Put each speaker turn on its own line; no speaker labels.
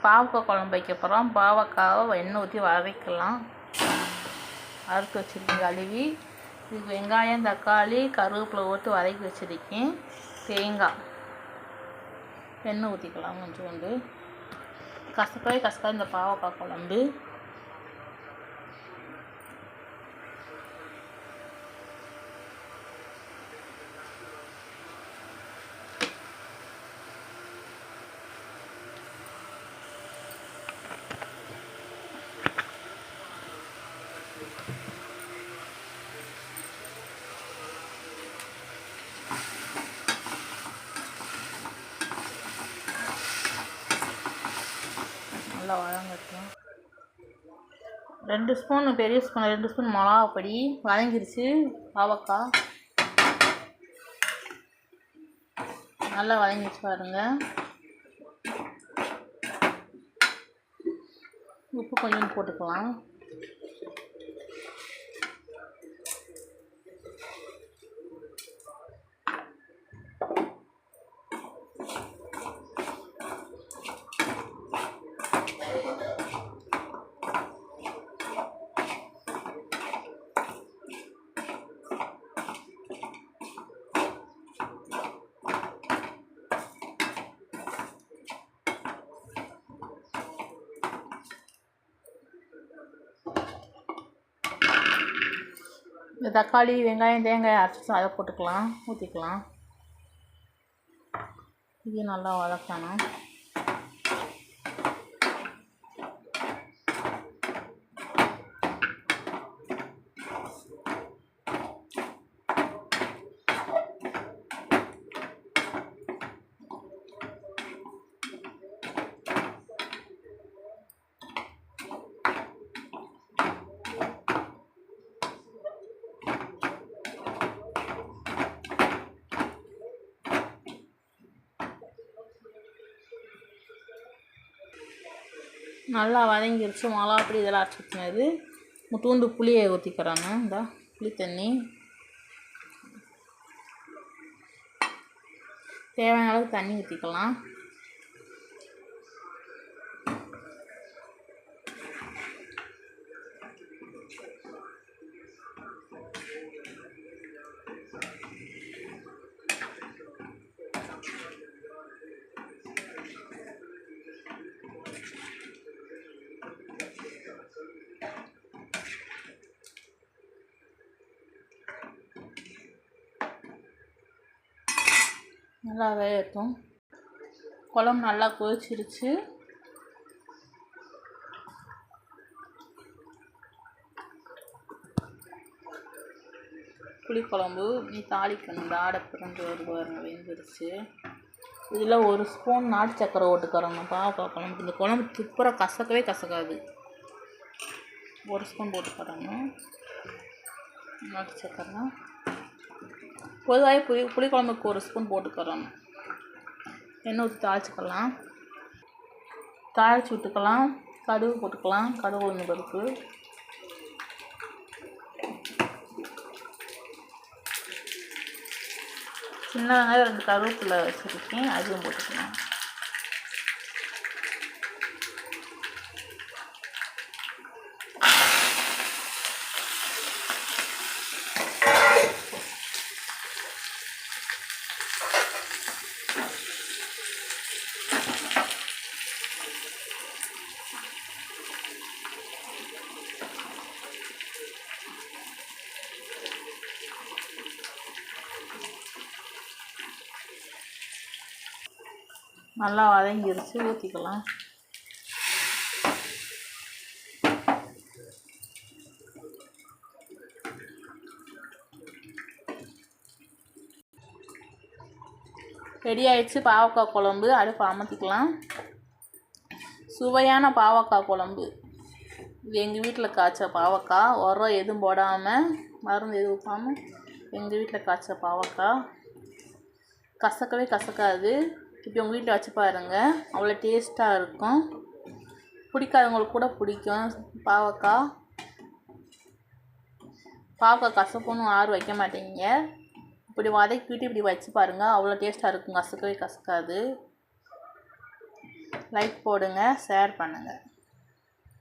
பாவக்காய் குழம்பு வைக்க போகிறோம். பாவக்காவை எண்ணெய் ஊற்றி வதக்கலாம். அறுத்து வச்சுருக்கேன் கழுவி. இதுக்கு வெங்காயம், தக்காளி, கருவேப்பிலை போட்டு வதக்கி வச்சுருக்கேன். தேங்காய் எண்ணெய் ஊற்றிக்கலாம் கொஞ்சோண்டு. கசக்கவே கசக்காது இந்த பாவக்காய் குழம்பு. நல்லா வதங்கட்டும். 2 ஸ்பூன் பெரிய ஸ்பூன் 2 ஸ்பூன் மிளகாப்பொடி. வதங்கிருச்சு பாவக்காய். நல்லா வதங்கிடுச்சு பாருங்க. உப்பு கொஞ்சம் போட்டுக்கலாம். இந்த தக்காளி, வெங்காயம், தேங்காய் அரைச்சி அதை போட்டுக்கலாம், ஊற்றிக்கலாம். இது நல்லா வதக்கணும். நல்லா வதங்கிருச்சு. மிளகாப்பொடி இதெல்லாம் அரைச்சி ஊற்றினது. தூண்டு புளியை ஊற்றிக்கிறாங்க. இந்த புளி தண்ணி தேவையான அளவுக்கு தண்ணி ஊற்றிக்கலாம். நல்லா வேகட்டும். குழம்பு நல்லா கொதிச்சிருச்சு. புளிக்குழம்பு நீ தாளிக்கணும். இந்த ஆடை பிறந்து வருவாருங்க வெந்துருச்சு. இதில் 1 ஸ்பூன் நாட்டு சக்கரை போட்டுக்கிறோங்க பாவக்காய் குழம்பு. இந்த குழம்பு சூப்பராக கசக்கவே கசக்காது. 1 ஸ்பூன் போட்டுக்கிறோங்க நாட்டு சக்கரை. பொதுவாக புளிக்குழம்புக்கு 1 ஸ்பூன் போட்டுக்கிறோம். எண்ணெய் ஊற்றி தாளிச்சிக்கலாம். தாளித்து விட்டுக்கலாம். கடுகு போட்டுக்கலாம். கடுகு உளுந்து பருப்பு, சின்ன வெங்காயம் 2 கருவேப்பிலை வச்சுருக்கேன், அதுவும் போட்டுக்கலாம். நல்லா வதங்கிருச்சு. ஊற்றிக்கலாம். ரெடி ஆயிடுச்சு பாவக்காய் குழம்பு. அடுப்பு அமர்த்திக்கலாம். சுவையான பாவக்காய் குழம்பு. இது எங்கள் வீட்டில் காய்ச்ச பாவக்காய். உரம் எதுவும் போடாமல், மருந்து எதுவும் ஊற்றாமல் எங்கள் வீட்டில் காய்ச்ச பாவக்காய். கசக்கவே கசக்காது. இப்படி உங்கள் வீட்டில் வச்சு பாருங்கள், அவ்வளோ டேஸ்ட்டாக இருக்கும். பிடிக்காதவங்களுக்கு கூட பிடிக்கும் பாவக்காய். பாவக்காய் கசப்புன்னு யாரும் வைக்க மாட்டீங்க. இப்படி வதக்கிட்டு இப்படி வச்சு பாருங்கள், அவ்வளோ டேஸ்ட்டாக இருக்கும். கசக்கவே கசக்காது. லைக் போடுங்க, ஷேர் பண்ணுங்கள்.